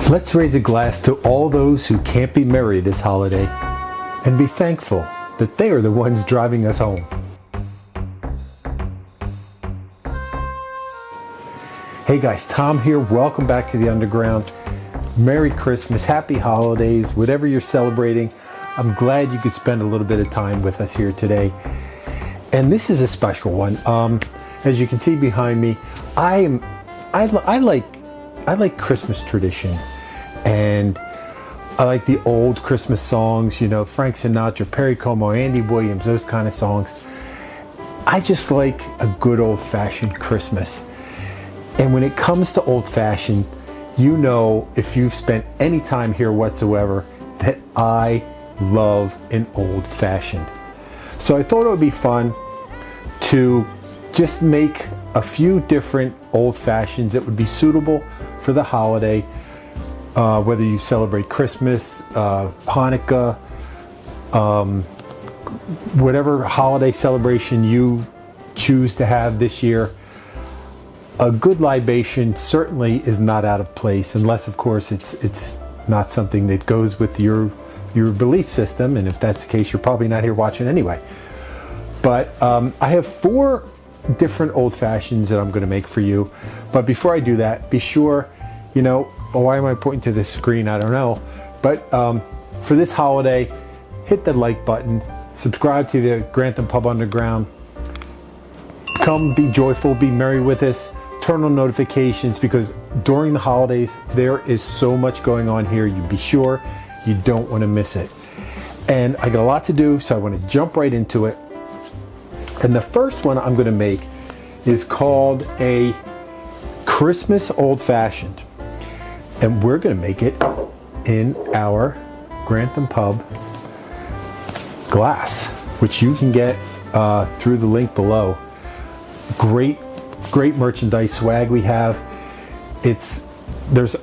Let's raise a glass to all those who can't be merry this holiday and be thankful that they are the ones driving us home. Hey guys, Tom here. Welcome back to the Underground. Merry Christmas, Happy Holidays, whatever you're celebrating. I'm glad you could spend a little bit of time with us here today. And this is a special one. As you can see behind me, I like Christmas tradition, and I like the old Christmas songs, you know, Frank Sinatra, Perry Como, Andy Williams, those kind of songs. I just like a good old-fashioned Christmas. And when it comes to old-fashioned, you know, if you've spent any time here whatsoever, that I love an old-fashioned. So I thought it would be fun to just make a few different old-fashions that would be suitable for the holiday, whether you celebrate Christmas, Hanukkah, whatever holiday celebration you choose to have this year. A good libation certainly is not out of place, unless of course it's not something that goes with your belief system, and if that's the case, you're probably not here watching anyway. But I have 4 different old fashions that I'm going to make for you. But before I do that, be sure, you know, why am I pointing to this screen? I don't know. But for this holiday, hit the like button, subscribe to the Grantham Pub Underground. Come be joyful, be merry with us. Turn on notifications, because during the holidays, there is so much going on here. You be sure you don't want to miss it. And I got a lot to do, so I want to jump right into it. And the first one I'm going to make is called a Christmas Old Fashioned. And we're going to make it in our Grantham Pub glass, which you can get through the link below. Great merchandise swag we have. There's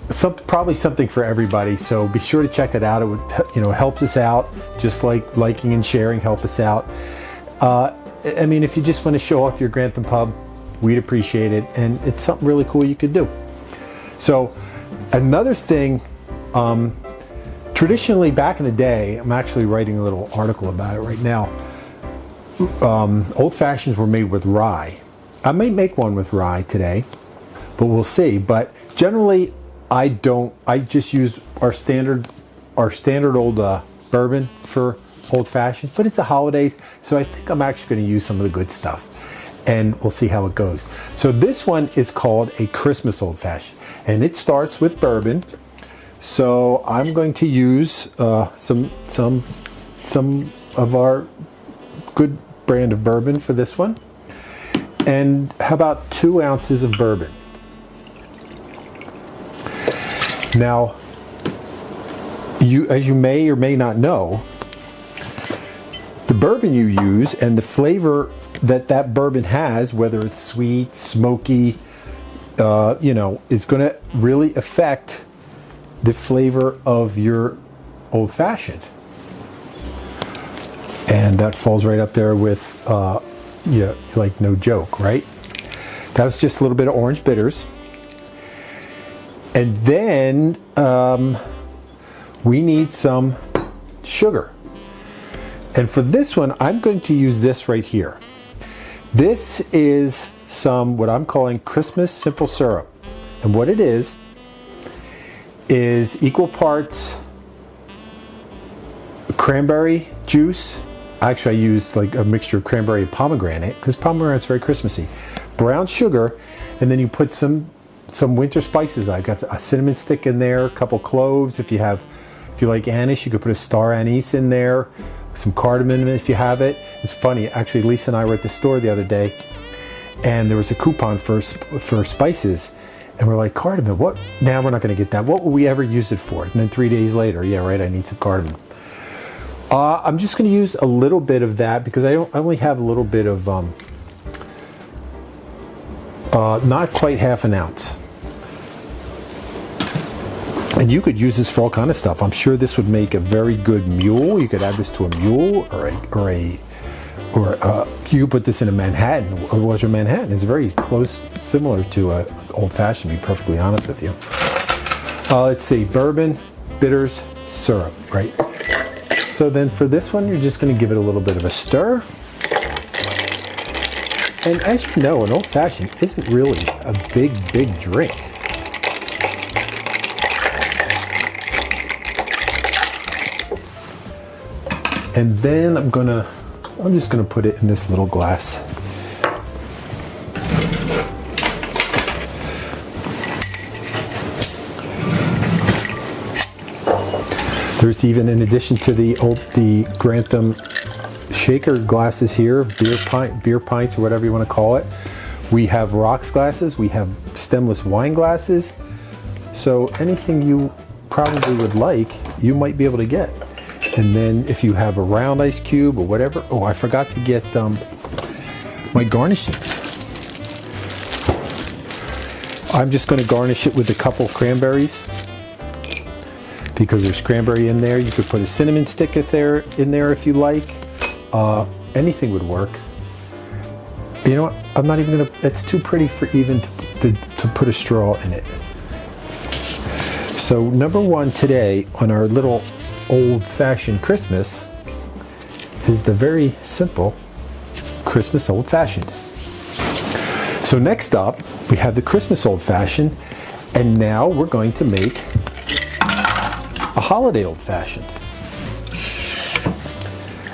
probably something for everybody, so be sure to check it out. It would, you know, helps us out, just like liking and sharing help us out. I mean, if you just want to show off your Grantham Pub, we'd appreciate it, and it's something really cool you could do. So another thing, traditionally back in the day, I'm actually writing a little article about it right now. Old fashions were made with rye. I may make one with rye today, but we'll see. But generally, I just use our standard old bourbon for old fashions, but it's the holidays, so I think I'm actually going to use some of the good stuff, and we'll see how it goes. So this one is called a Christmas Old Fashioned, and it starts with bourbon. So I'm going to use some of our good brand of bourbon for this one. And how about 2 ounces of bourbon? Now, as you may or may not know, the bourbon you use and the flavor that bourbon has, whether it's sweet, smoky, you know, is going to really affect the flavor of your old fashioned. And that falls right up there with, yeah, like no joke, right? That was just a little bit of orange bitters. And then we need some sugar. And for this one, I'm going to use this right here. This is some, what I'm calling Christmas simple syrup. And what it is equal parts cranberry juice. Actually, I use like a mixture of cranberry and pomegranate, because pomegranate's very Christmassy. Brown sugar, and then you put some winter spices. I've got a cinnamon stick in there, a couple cloves. If you like anise, you could put a star anise in there. Some cardamom if you have it. It's funny, actually Lisa and I were at the store the other day, and there was a coupon for spices, and we're like, cardamom, what? Nah, we're not going to get that. What will we ever use it for? And then 3 days later, yeah right, I need some cardamom. I'm just going to use a little bit of that, because I only have a little bit of not quite half an ounce. And you could use this for all kind of stuff. I'm sure this would make a very good mule. You could add this to a mule, or you could put this in a Manhattan. Or what's your Manhattan? It's very close, similar to an old fashioned, to be perfectly honest with you. let's see, bourbon, bitters, syrup, right? So then for this one, you're just going to give it a little bit of a stir. And as you know, an old-fashioned isn't really a big drink. And then I'm just gonna put it in this little glass. There's even, in addition to the Grantham shaker glasses here, beer pints or whatever you want to call it, we have rocks glasses, we have stemless wine glasses. So anything you probably would like, you might be able to get. And then if you have a round ice cube or whatever, oh, I forgot to get my garnishings. I'm just going to garnish it with a couple cranberries because there's cranberry in there. You could put a cinnamon stick in there if you like. Anything would work. You know what? I'm not even gonna. It's too pretty for even to put a straw in it. So number one today on our little old-fashioned Christmas is the very simple Christmas old-fashioned. So next up, we have the Christmas old-fashioned, and now we're going to make a holiday old-fashioned.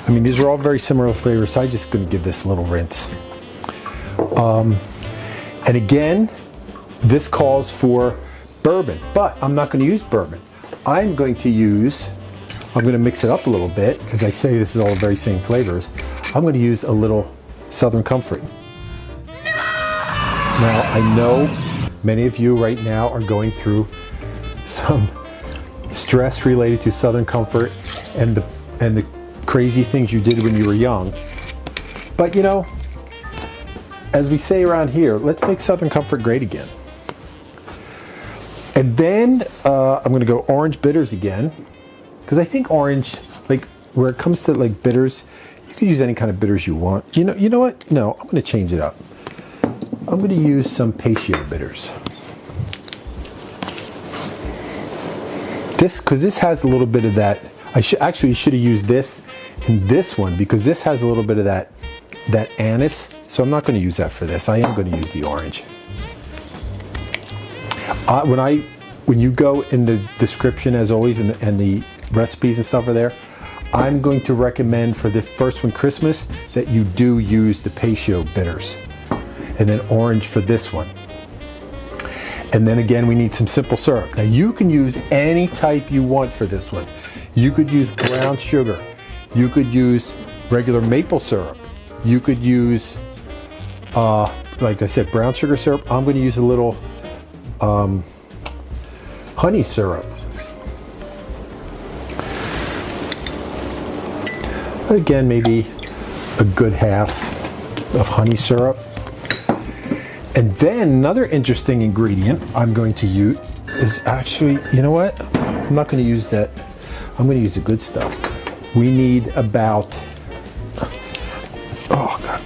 I mean, these are all very similar flavors, so I'm just going to give this a little rinse. And again, this calls for bourbon, but I'm not going to use bourbon. I'm going to mix it up a little bit. As I say, this is all the very same flavors. I'm going to use a little Southern Comfort. Now, I know many of you right now are going through some stress related to Southern Comfort and the crazy things you did when you were young. But you know, as we say around here, let's make Southern Comfort great again. And then I'm going to go orange bitters again, because I think orange, like where it comes to like bitters, you can use any kind of bitters you want. You know what? No, I'm going to change it up. I'm going to use some Peychaud bitters. Because this has a little bit of that. I should have used this in this one because this has a little bit of that anise. So I'm not going to use that for this. I am going to use the orange. When you go in the description, as always, and the recipes and stuff are there, I'm going to recommend for this first one, Christmas, that you do use the Peychaud bitters, and then orange for this one. And then again, we need some simple syrup. Now you can use any type you want for this one. You could use brown sugar. You could use regular maple syrup. You could use, like I said, brown sugar syrup. I'm going to use a little honey syrup. Again, maybe a good half of honey syrup. And then another interesting ingredient I'm going to use is actually, you know what? I'm not going to use that. I'm going to use the good stuff. We need about, oh God.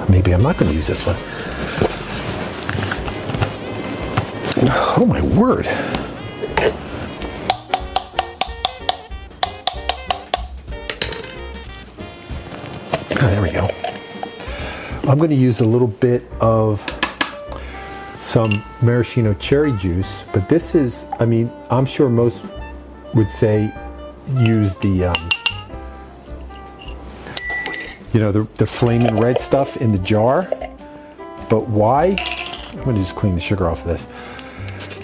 Maybe I'm not going to use this one. Oh my word. Oh, there we go. I'm going to use a little bit of some maraschino cherry juice, but this is, I mean, I'm sure most would say use the, you know, the flaming red stuff in the jar. But why? I'm going to just clean the sugar off of this.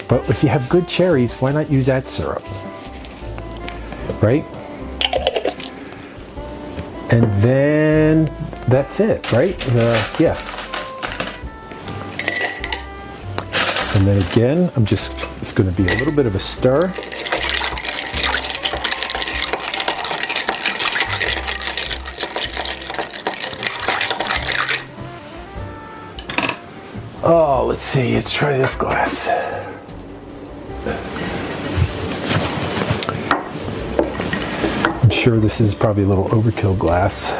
But if you have good cherries, why not use that syrup? Right? And then that's it, right? Yeah. And then again, it's going to be a little bit of a stir. Oh, let's see, let's try this glass. I'm sure this is probably a little overkill glass.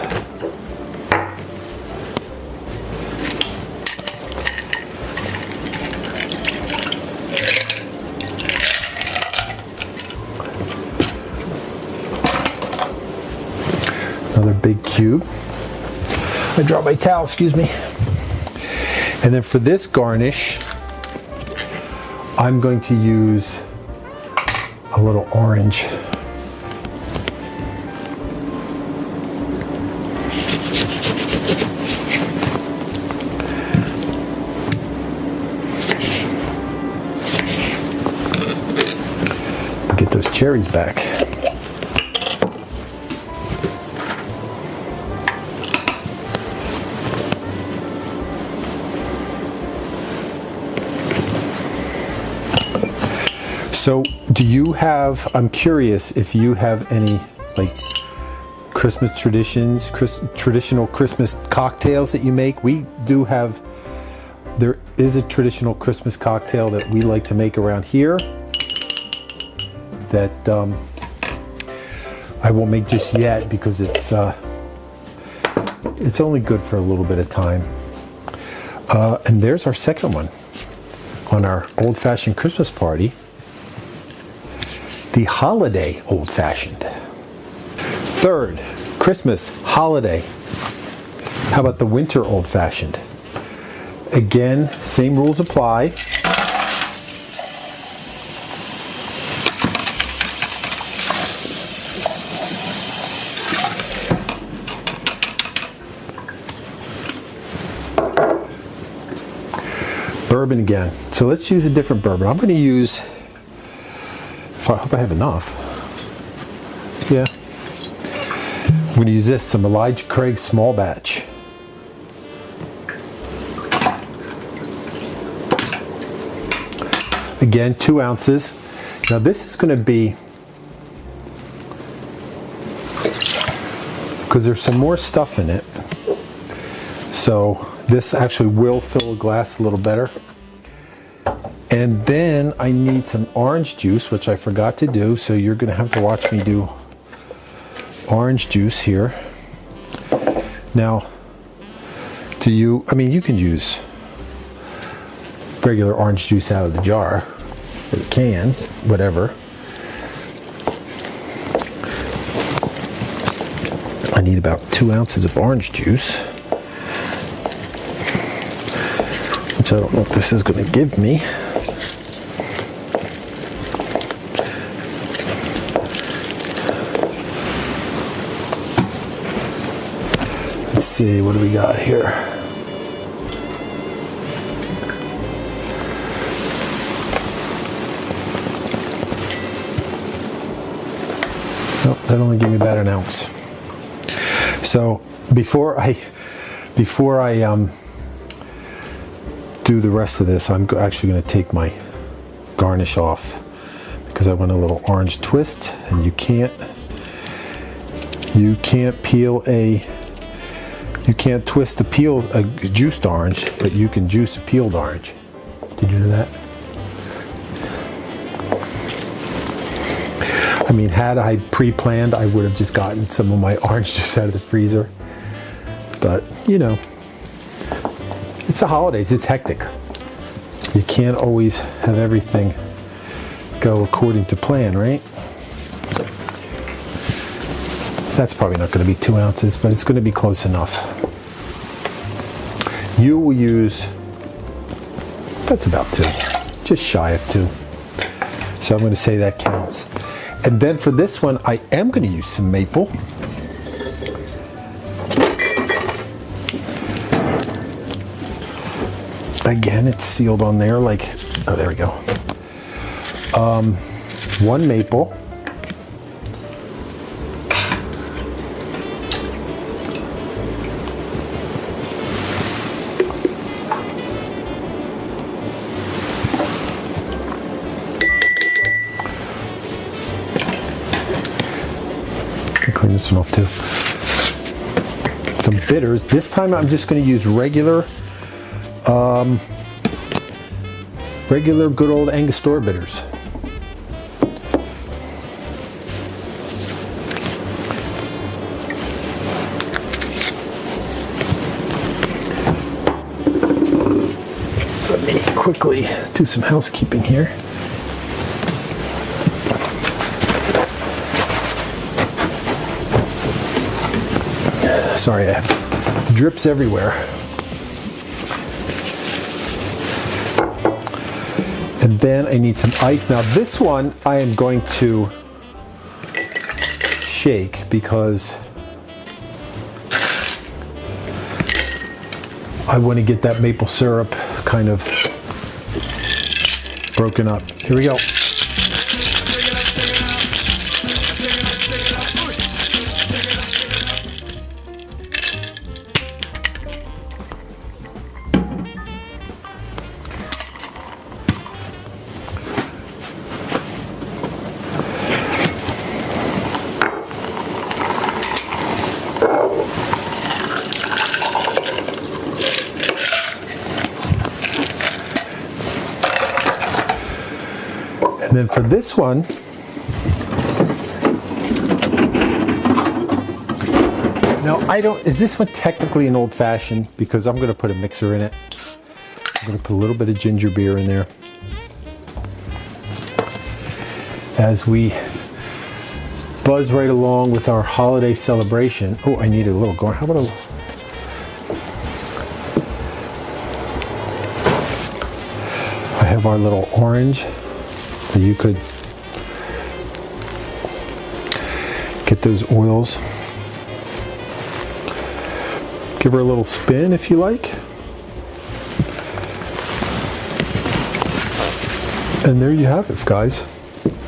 big cube. I dropped my towel, excuse me. And then for this garnish, I'm going to use a little orange. Get those cherries back. So do you have, I'm curious if you have any like Christmas traditions, traditional Christmas cocktails that you make. We do have, there is a traditional Christmas cocktail that we like to make around here that I won't make just yet because it's only good for a little bit of time. And there's our second one on our old-fashioned Christmas party. The holiday old-fashioned. Third, Christmas holiday. How about the winter old-fashioned? Again, same rules apply. Bourbon again. So let's use a different bourbon. I'm going to use, I hope I have enough. Yeah. I'm going to use this, some Elijah Craig small batch. Again, 2 ounces. Now this is going to be, because there's some more stuff in it, so this actually will fill a glass a little better. And then I need some orange juice, which I forgot to do, so you're going to have to watch me do orange juice here. Now, you can use regular orange juice out of the jar, or the can, whatever. I need about 2 ounces of orange juice, which I don't know what this is going to give me. Let's see, what do we got here? Nope, that only gave me about an ounce. So before I do the rest of this, I'm actually going to take my garnish off because I want a little orange twist, and you can't twist a juiced orange, but you can juice a peeled orange. Did you know that? I mean, had I pre-planned, I would have just gotten some of my orange juice out of the freezer. But, you know, it's the holidays, it's hectic. You can't always have everything go according to plan, right? That's probably not going to be 2 ounces, but it's going to be close enough. You will use, that's about 2, just shy of 2. So I'm going to say that counts. And then for this one, I am going to use some maple. Again, it's sealed on there like, oh, there we go. 1 maple. Clean this one off too. Some bitters. This time I'm just going to use regular good old Angostura bitters. Let me quickly do some housekeeping here. Sorry, I have drips everywhere. And then I need some ice. Now this one I am going to shake because I want to get that maple syrup kind of broken up. Here we go. And then for this one, now is this one technically an old fashioned? Because I'm going to put a mixer in it. I'm going to put a little bit of ginger beer in there. As we buzz right along with our holiday celebration. Oh, I need a little garnish. How about I have our little orange. You could get those oils. Give her a little spin if you like. And there you have it, guys.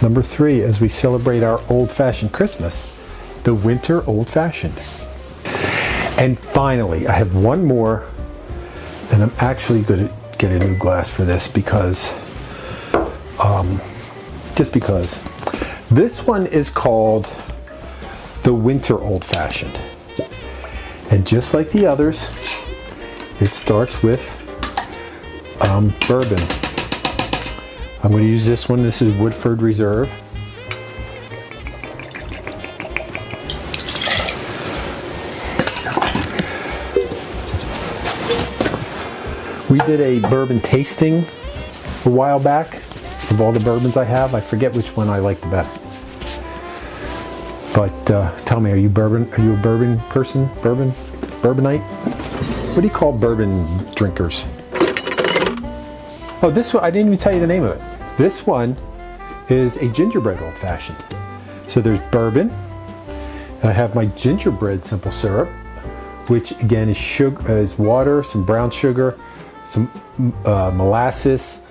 Number 3, as we celebrate our old-fashioned Christmas, the winter old-fashioned. And finally, I have one more, and I'm actually going to get a new glass for this because just because. This one is called the Winter Old Fashioned. And just like the others, it starts with bourbon. I'm going to use this one. This is Woodford Reserve. We did a bourbon tasting a while back. Of all the bourbons I have, I forget which one I like the best. But tell me, are you a bourbon person? Bourbonite? What do you call bourbon drinkers? Oh, this one, I didn't even tell you the name of it. This one is a gingerbread old fashioned. So there's bourbon, and I have my gingerbread simple syrup, which again is sugar, is water, some brown sugar, some molasses.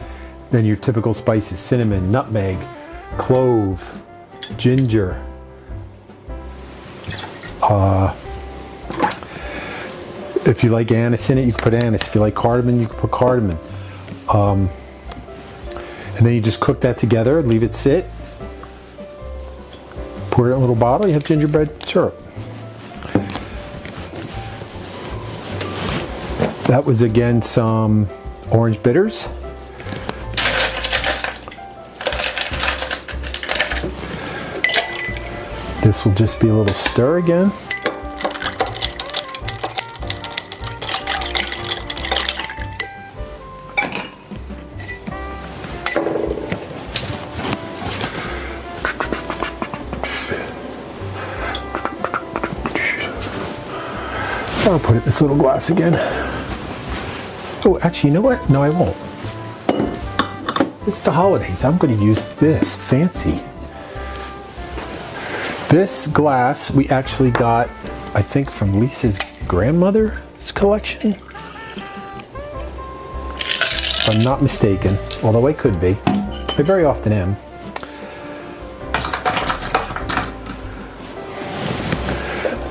Then your typical spices: cinnamon, nutmeg, clove, ginger. If you like anise in it, you can put anise. If you like cardamom, you can put cardamom. And then you just cook that together, leave it sit. Pour it in a little bottle, you have gingerbread syrup. That was again some orange bitters. This will just be a little stir again. I'll put it in this little glass again. Oh, actually, you know what? No, I won't. It's the holidays. I'm going to use this fancy. This glass we actually got, I think, from Lisa's grandmother's collection. If I'm not mistaken, although I could be. I very often am.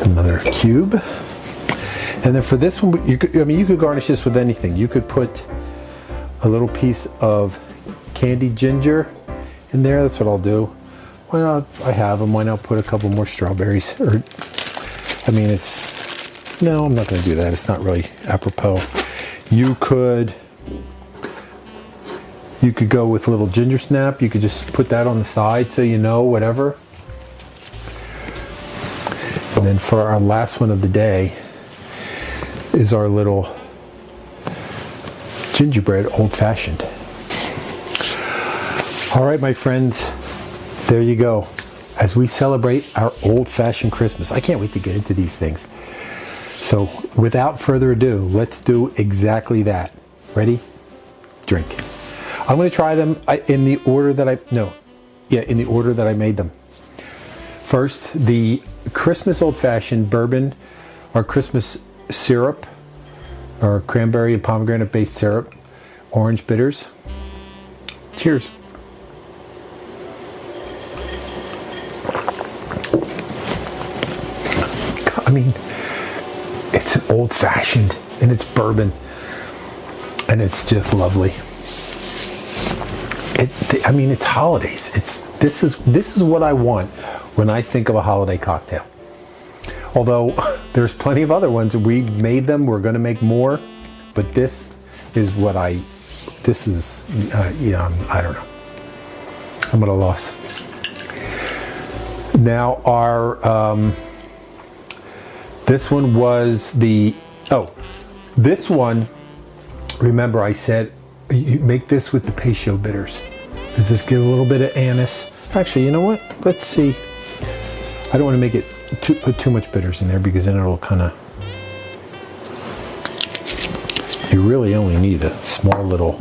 Another cube. And then for this one, you could garnish this with anything. You could put a little piece of candied ginger in there. That's what I'll do. Why not? I have them. Why not put a couple more strawberries? Or, I mean, no, I'm not going to do that. It's not really apropos. You could go with a little ginger snap. You could just put that on the side so you know, whatever. And then for our last one of the day is our little gingerbread old-fashioned. All right, my friends. There you go. As we celebrate our old-fashioned Christmas. I can't wait to get into these things. So without further ado, let's do exactly that. Ready? Drink. I'm going to try them in the order that in the order that I made them. First, the Christmas old-fashioned bourbon or Christmas syrup or cranberry and pomegranate based syrup, orange bitters. Cheers. I mean, it's an old-fashioned and it's bourbon and it's just lovely. I mean, it's holidays. This is what I want when I think of a holiday cocktail. Although there's plenty of other ones. We made them. We're going to make more, but this is what I don't know. I'm at a loss. Now this one was this one, remember I said you make this with the Peychaud Bitters. Does this give a little bit of anise? Actually, you know what? Let's see. I don't want to make it put too much bitters in there because then it'll kind of, you really only need a small little.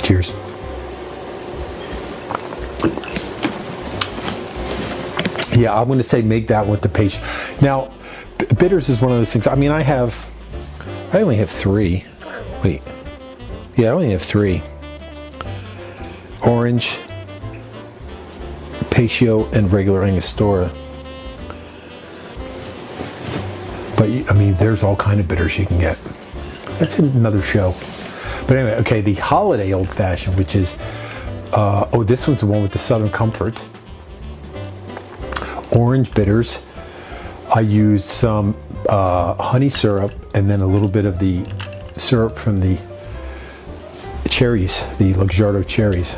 Cheers. Yeah, I'm going to say make that with the Peychaud. Now, bitters is one of those things. I mean, I only have 3. Wait. Yeah, I only have 3. Orange, Peychaud, and regular Angostura. But, I mean, there's all kind of bitters you can get. That's another show. But anyway, okay, the holiday old-fashioned, which is, this one's the one with the Southern Comfort. Orange bitters. I used some honey syrup and then a little bit of the syrup from the cherries, the Luxardo cherries.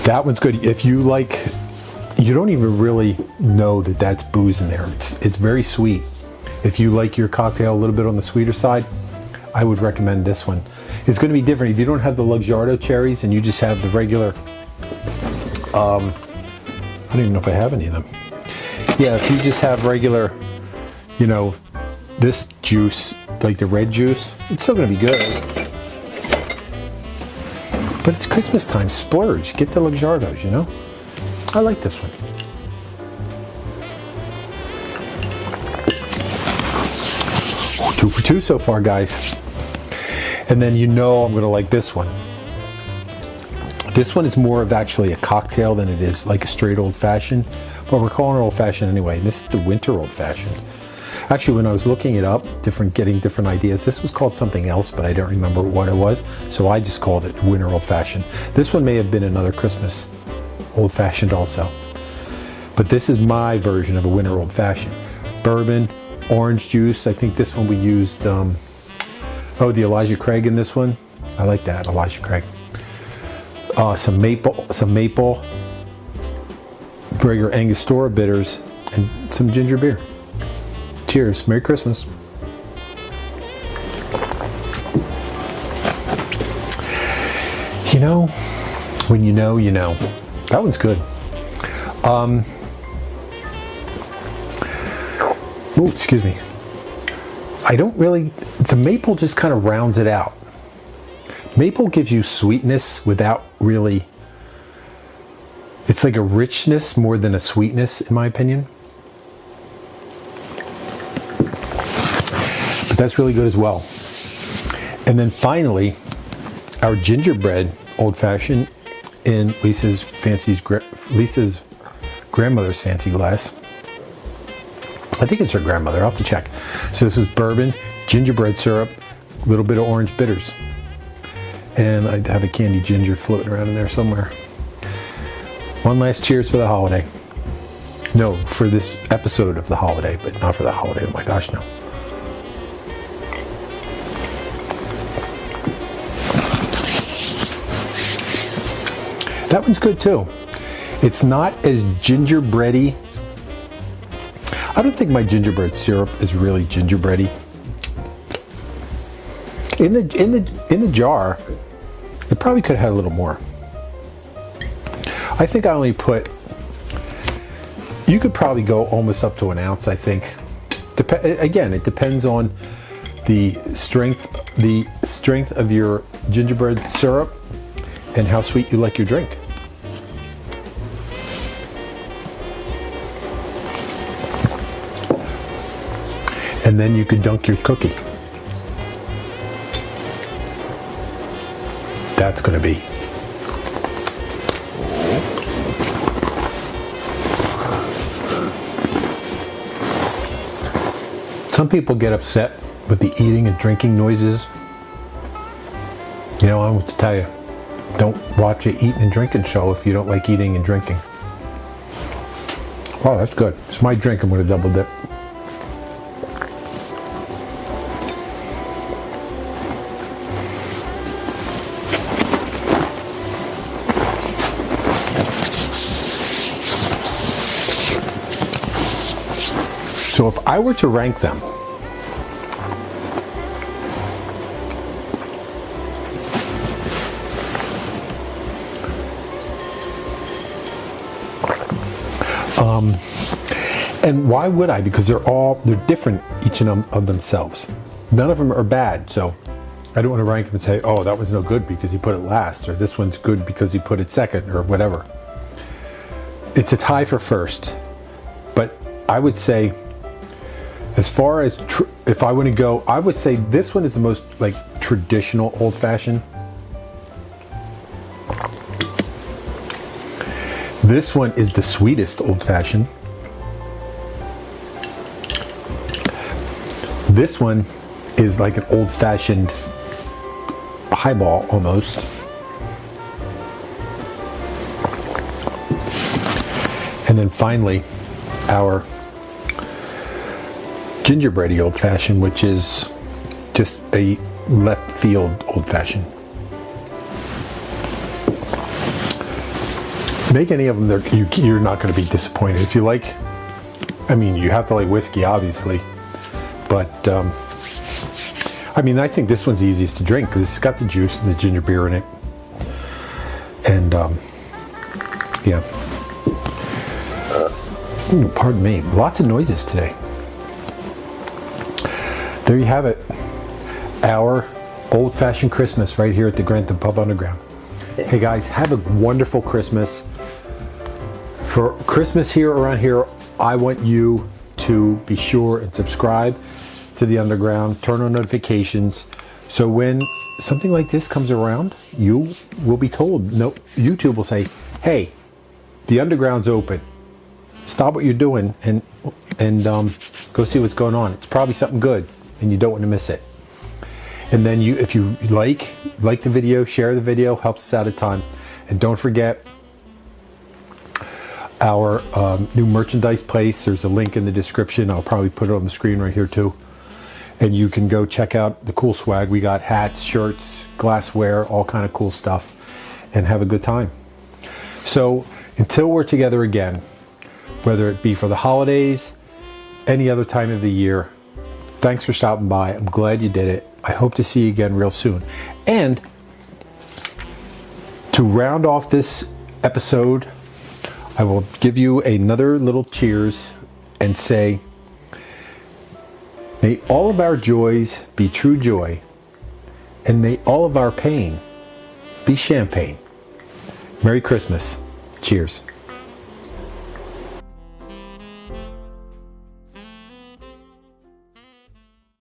That one's good. If you like, you don't even really know that that's booze in there. It's very sweet. If you like your cocktail a little bit on the sweeter side, I would recommend this one. It's going to be different if you don't have the Luxardo cherries and you just have the regular, I don't even know if I have any of them. Yeah, if you just have regular, this juice, like the red juice, it's still going to be good. But it's Christmas time, splurge, get the Luxardos, I like this one. Two for two so far, guys. And then I'm going to like this one. This one is more of actually a cocktail than it is like a straight old-fashioned. But we're calling it old-fashioned anyway. This is the winter old-fashioned. Actually, when I was looking it up, getting different ideas, this was called something else, but I don't remember what it was. So I just called it winter old-fashioned. This one may have been another Christmas old-fashioned also. But this is my version of a winter old-fashioned. Bourbon, orange juice. I think this one we used... the Elijah Craig in this one. I like that, Elijah Craig. Some maple, regular Angostura bitters, and some ginger beer. Cheers. Merry Christmas. When you know. That one's good. Excuse me. The maple just kind of rounds it out. Maple gives you sweetness without really, it's like a richness more than a sweetness, in my opinion. But that's really good as well. And then finally, our gingerbread old-fashioned in Lisa's grandmother's fancy glass. I think it's her grandmother. I'll have to check. So this was bourbon, gingerbread syrup, a little bit of orange bitters. And I have a candy ginger floating around in there somewhere. One last cheers for the holiday. No, for this episode of the holiday, but not for the holiday. Oh my gosh, no. That one's good too. It's not as gingerbready. I don't think my gingerbread syrup is really gingerbready. In the jar, it probably could have had a little more. I think I only put. You could probably go almost up to an ounce. I think. Again, it depends on the strength of your gingerbread syrup and how sweet you like your drink. And then you could dunk your cookie. That's going to be. Some people get upset with the eating and drinking noises. You know, I want to tell you, don't watch an eating and drinking show if you don't like eating and drinking. Oh, that's good. It's my drink. I'm going to double dip. So if I were to rank them, and why would I? Because they're different, each of themselves. None of them are bad, so I don't want to rank them and say, oh, that one's no good because he put it last, or this one's good because he put it second, or whatever. It's a tie for first, but I would say, as far as if I want to go, I would say this one is the most like traditional old-fashioned. This one is the sweetest old-fashioned. This one is like an old-fashioned highball almost. And then finally, our gingerbready old-fashioned, which is just a left field old-fashioned. Make any of them, you're not going to be disappointed. If you like, I mean, you have to like whiskey, obviously, but I mean, I think this one's easiest to drink because it's got the juice and the ginger beer in it, and yeah. Ooh, pardon me, lots of noises today. There you have it, our old-fashioned Christmas right here at the Grantham Pub Underground. Hey guys, have a wonderful Christmas. For Christmas here around here, I want you to be sure and subscribe to the Underground, turn on notifications, so when something like this comes around, you will be told. No, YouTube will say, hey, the Underground's open. Stop what you're doing and go see what's going on. It's probably something good, and you don't want to miss it. And then if you like the video, share the video, helps us out a ton. And don't forget our new merchandise place. There's a link in the description. I'll probably put it on the screen right here too. And you can go check out the cool swag. We got hats, shirts, glassware, all kind of cool stuff, and have a good time. So until we're together again, whether it be for the holidays, any other time of the year, thanks for stopping by. I'm glad you did it. I hope to see you again real soon. And to round off this episode, I will give you another little cheers and say, may all of our joys be true joy, and may all of our pain be champagne. Merry Christmas. Cheers.